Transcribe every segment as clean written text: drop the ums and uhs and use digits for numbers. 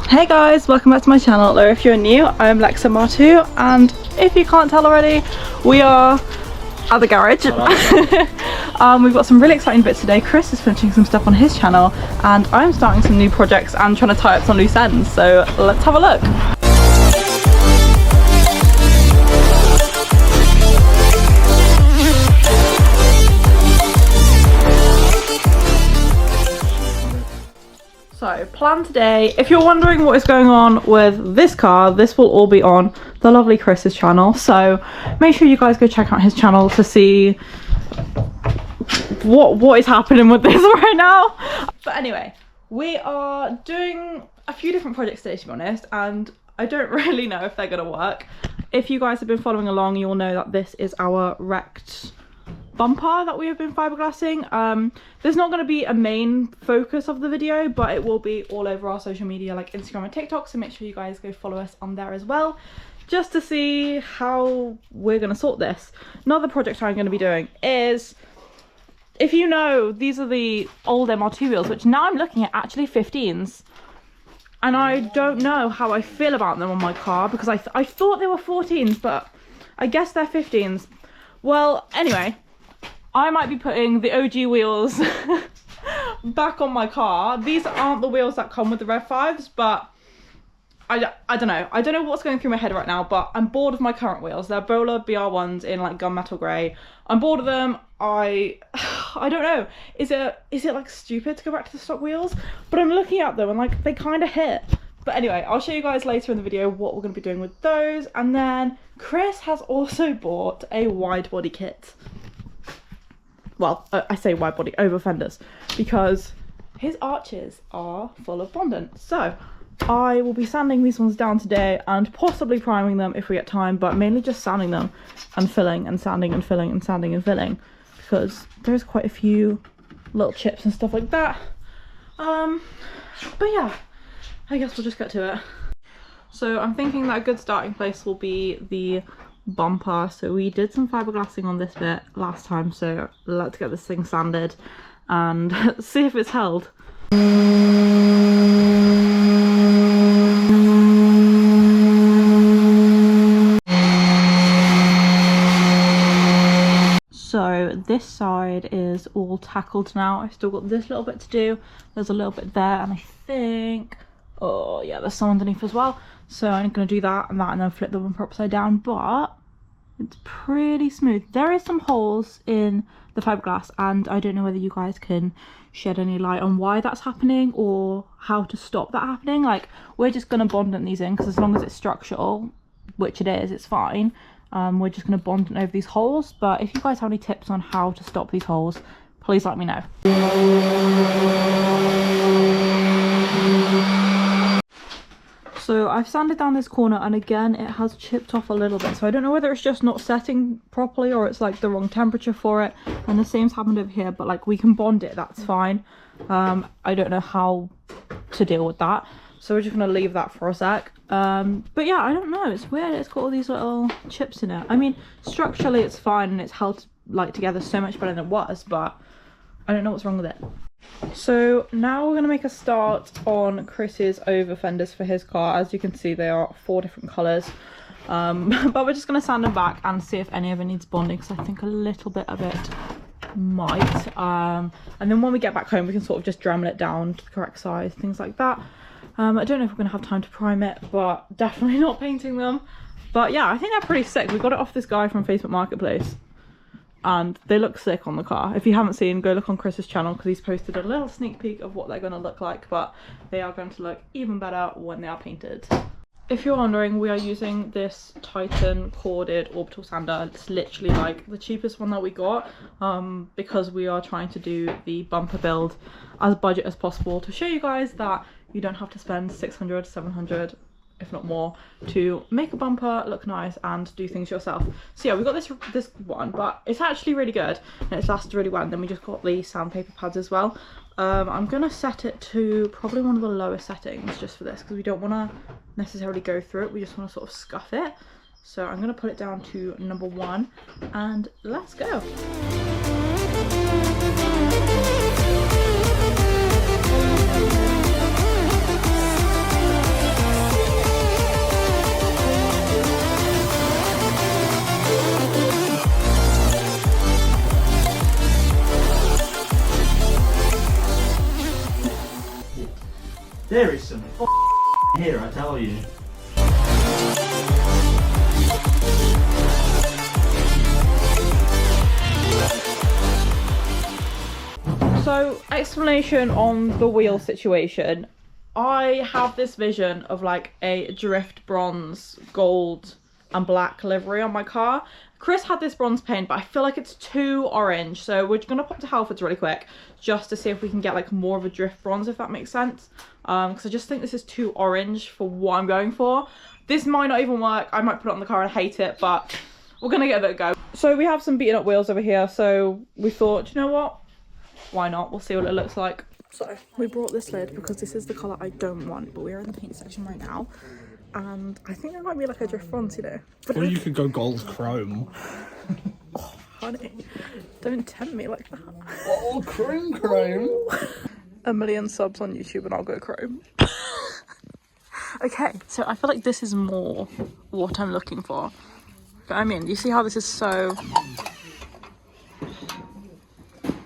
Hey guys, welcome back to my channel, or if you're new, I'm Toyota MR2, and if you can't tell already, we are at the garage. We've got some really exciting bits today. Chris is finishing some stuff on his channel, and I'm starting some new projects and trying to tie up some loose ends, so let's have a look. So, plan today, if you're wondering what is going on with this car, this will all be on the lovely Chris's channel. So, make sure you guys go check out his channel to see what is happening with this right now. But anyway, we are doing a few different projects today, to be honest, and I don't really know if they're going to work. If you guys have been following along, you'll know that this is our wrecked bumper that we have been fiberglassing. There's not going to be a main focus of the video, but it will be all over our social media like Instagram and TikTok, so make sure you guys go follow us on there as well, just to see how we're going to sort this. Another project I'm going to be doing is, if you know, these are the old MR2 wheels, which now I'm looking at actually 15s, and I don't know how I feel about them on my car, because I thought they were 14s, but I guess they're 15s. Well, anyway, I might be putting the OG wheels back on my car. These aren't the wheels that come with the Rev 5s, but I don't know. I don't know what's going through my head right now, but I'm bored of my current wheels. They're Bowler BR1s in like gunmetal grey. I'm bored of them. I don't know. Is it like stupid to go back to the stock wheels? But I'm looking at them and like they kind of hit. But anyway, I'll show you guys later in the video what we're going to be doing with those. And then Chris has also bought a Widebody kit. Well, I say Widebody over fenders, because his arches are full of Bondant. So I will be sanding these ones down today and possibly priming them if we get time, but mainly just sanding them and filling and sanding and filling and sanding and filling, because there's quite a few little chips and stuff like that. But yeah, I guess we'll just get to it. So I'm thinking that a good starting place will be the bumper. So we did some fiberglassing on this bit last time, so let's get this thing sanded and see if it's held. So this side is all tackled now. I've still got this little bit to do. There's a little bit there, and I think, oh yeah, there's some underneath as well. So I'm going to do that and then flip the bumper upside down, but it's pretty smooth. There is some holes in the fiberglass, and I don't know whether you guys can shed any light on why that's happening or how to stop that happening. Like, we're just going to Bondant these in, because as long as it's structural, which it is, it's fine. We're just going to Bondant over these holes, but if you guys have any tips on how to stop these holes, please let me know. So I've sanded down this corner, and again it has chipped off a little bit, so I don't know whether it's just not setting properly or it's like the wrong temperature for it, and the same's happened over here, but like we can bond it, that's fine. I don't know how to deal with that, so we're just gonna leave that for a sec. But yeah, I don't know, it's weird, it's got all these little chips in it. I mean, structurally it's fine and it's held like together so much better than it was, but I don't know what's wrong with it. So now we're going to make a start on Chris's over fenders for his car. As you can see, they are 4 different colours, but we're just going to sand them back and see if any of it needs bonding, because I think a little bit of it might. And then when we get back home, we can sort of just Dremel it down to the correct size, things like that. I don't know if we're going to have time to prime it, but definitely not painting them. But yeah, I think they're pretty sick. We got it off this guy from Facebook Marketplace, and they look sick on the car. If you haven't seen, go look on Chris's channel, because he's posted a little sneak peek of what they're going to look like, but they are going to look even better when they are painted. If you're wondering, we are using this Titan corded orbital sander. It's literally like the cheapest one that we got, because we are trying to do the bumper build as budget as possible, to show you guys that you don't have to spend 600, 700, if not more, to make a bumper look nice and do things yourself. So yeah, we got this one, but it's actually really good and it's lasted really well. And then we just got the sandpaper pads as well. I'm gonna set it to probably one of the lowest settings just for this, because we don't want to necessarily go through it, we just want to sort of scuff it. So I'm gonna put it down to number 1 and let's go. There is some here, I tell you. So, explanation on the wheel situation. I have this vision of like a drift bronze, gold and black livery on my car. Chris had this bronze paint, but I feel like it's too orange. So we're gonna pop to Halfords really quick just to see if we can get like more of a drift bronze, if that makes sense. Because I just think this is too orange for what I'm going for. This might not even work. I might put it on the car and hate it, but we're gonna give it a go. So we have some beaten up wheels over here. So we thought, you know what? Why not? We'll see what it looks like. So we brought this lid because this is the colour I don't want, but we're in the paint section right now. And I think there might be like a drift bronze, you know. But or you could go gold chrome. Oh, honey, don't tempt me like that. Oh, chrome. 1 million subs on YouTube and I'll go chrome. Okay, so I feel like this is more what I'm looking for. But I mean, you see how this is so...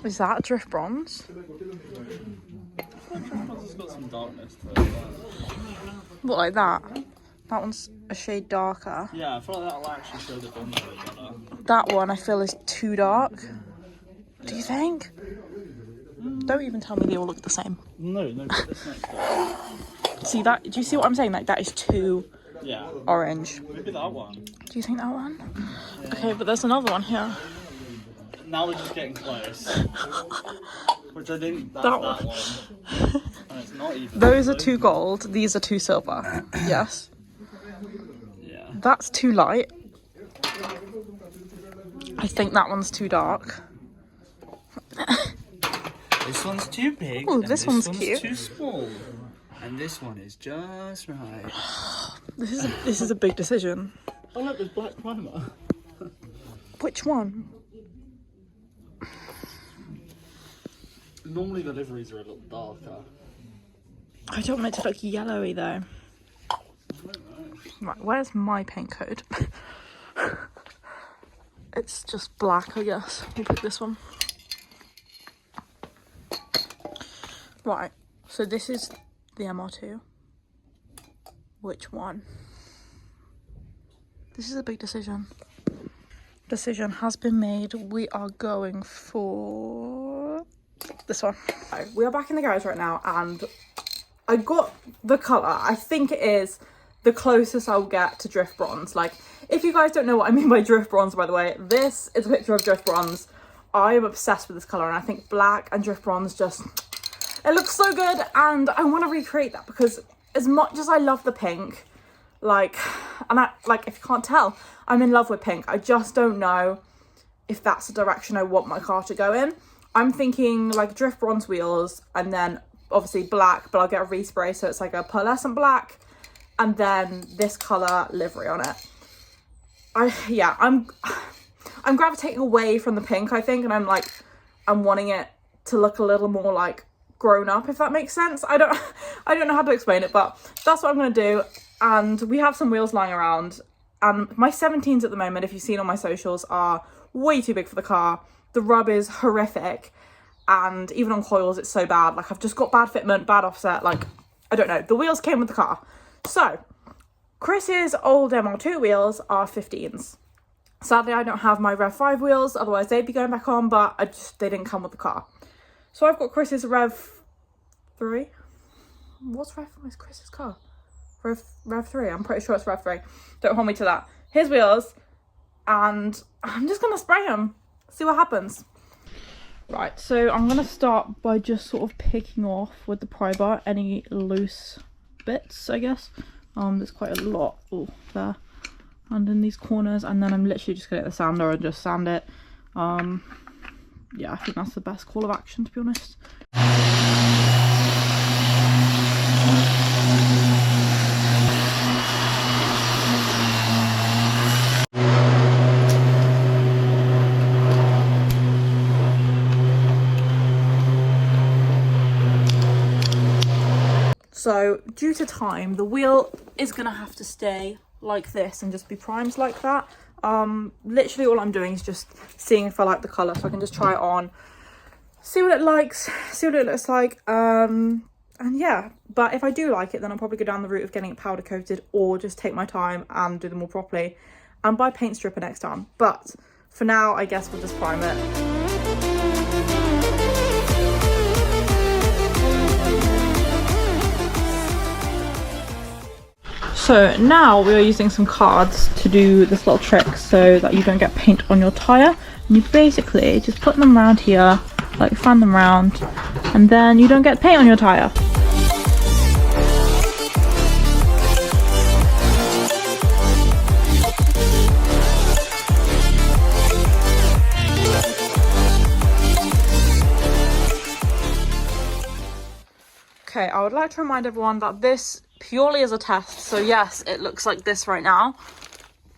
Is that a drift bronze? It's got some darkness to it. What, like that? That one's a shade darker. Yeah, I feel like that'll actually show the bronze a bit better. That one I feel is too dark. Do you think? Don't even tell me they all look the same. No, but this next one. See that? Do you see what I'm saying? Like that is too orange. Maybe that one. Do you think that one? Okay, but there's another one here. Now we're just getting close. Which I think that's That that one. one. And it's not even. Those are two gold. These are two silver. Yes. Yeah. That's too light. I think that one's too dark. This one's too big. Oh, this one's cute. Too small. And this one is just right. This is a big decision. Oh look, there's black primer. Which one? Normally the liveries are a little darker. I don't want it to look yellowy though. Right, where's my paint code? It's just black, I guess. We'll pick this one. Right, so this is the MR2. Which one? This is a big decision. Decision has been made. We are going for this one. We are back in the garage right now and I got the colour. I think it is the closest I'll get to drift bronze. Like, if you guys don't know what I mean by drift bronze, by the way, this is a picture of drift bronze. I am obsessed with this colour and I think black and drift bronze just, it looks so good and I want to recreate that because as much as I love the pink, like, and I, like, if you can't tell, I'm in love with pink. I just don't know if that's the direction I want my car to go in. I'm thinking like drift bronze wheels and then obviously black, but I'll get a respray so it's like a pearlescent black and then this colour livery on it. I'm gravitating away from the pink, I think, and I'm wanting it to look a little more like grown up, if that makes sense. I don't know how to explain it, but that's what I'm gonna do. And we have some wheels lying around and my 17s at the moment, if you've seen on my socials, are way too big for the car. The rub is horrific and even on coils it's so bad. Like, I've just got bad fitment, bad offset, like, I don't know. The wheels came with the car. So Chris's old MR2 wheels are 15s. Sadly, I don't have my Rev 5 wheels, otherwise they'd be going back on, but they didn't come with the car. So I've got Chris's Rev 3. What's Chris's car? Rev 3. I'm pretty sure it's Rev 3. Don't hold me to that. His wheels, and I'm just gonna spray them. See what happens. Right, so I'm gonna start by just sort of picking off with the pry bar any loose bits, I guess. There's quite a lot there and in these corners, and then I'm literally just gonna get the sander and just sand it. Yeah, I think that's the best call of action, to be honest. So due to time, the wheel is gonna have to stay like this and just be primed like that. Literally all I'm doing is just seeing if I like the colour, so I can just try it on, see what it likes, see what it looks like. And yeah, but if I do like it, then I'll probably go down the route of getting it powder coated, or just take my time and do them all properly and buy paint stripper next time. But for now, I guess we'll just prime it. So now we are using some cards to do this little trick so that you don't get paint on your tyre. And you basically just put them around here, like fan them around, and then you don't get paint on your tyre. Okay, I would like to remind everyone that this purely is a test. So yes, it looks like this right now,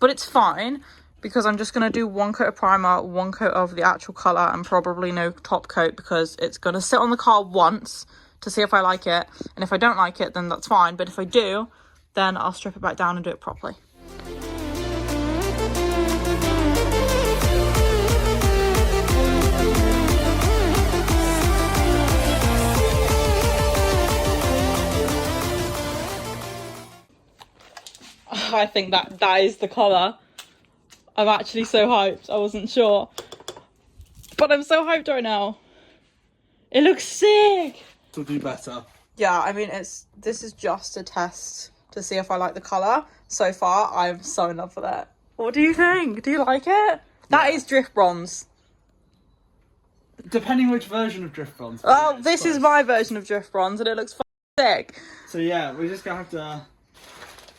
but it's fine because I'm just going to do one coat of primer, one coat of the actual colour, and probably no top coat because it's going to sit on the car once to see if I like it. And if I don't like it, then that's fine. But if I do, then I'll strip it back down and do it properly. I think that is the colour. I'm actually so hyped. I wasn't sure, but I'm so hyped right now. It looks sick. Will do better. Yeah, I mean, this is just a test to see if I like the colour. So far, I'm so in love with it. What do you think? Do you like it? That is drift bronze. Depending which version of drift bronze. Oh, this is my version of drift bronze, and it looks sick. So yeah, we're just gonna have to.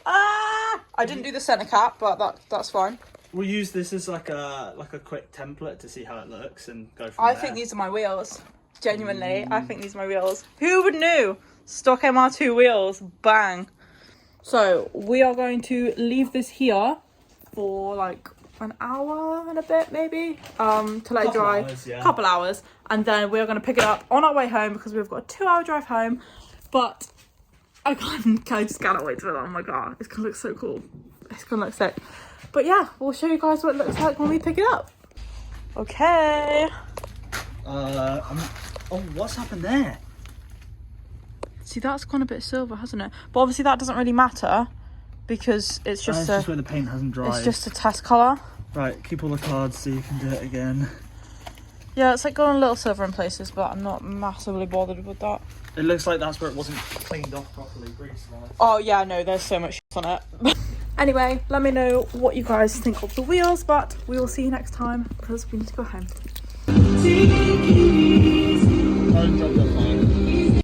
I didn't do the centre cap, but that's fine. We'll use this as like a quick template to see how it looks and go from I there. think these are my wheels. Genuinely, I think these are my wheels. Who would know? Stock MR2 wheels, bang. So we are going to leave this here for like an hour and a bit, maybe, to let it dry. Couple hours, and then we're going to pick it up on our way home because we've got a 2-hour drive home. But I just cannot wait to put it on my car. It's gonna look so cool. It's gonna look sick. But yeah, we'll show you guys what it looks like when we pick it up. Okay. Oh, what's happened there? See, that's gone a bit silver, hasn't it? But obviously that doesn't really matter because it's just just where the paint hasn't dried. It's just a test colour. Right, keep all the cards so you can do it again. Yeah, it's like gone a little silver in places, but I'm not massively bothered with that. It looks like that's where it wasn't cleaned off properly, grease-wise. Oh yeah, no, there's so much shit on it. Anyway, let me know what you guys think of the wheels, but we will see you next time because we need to go home.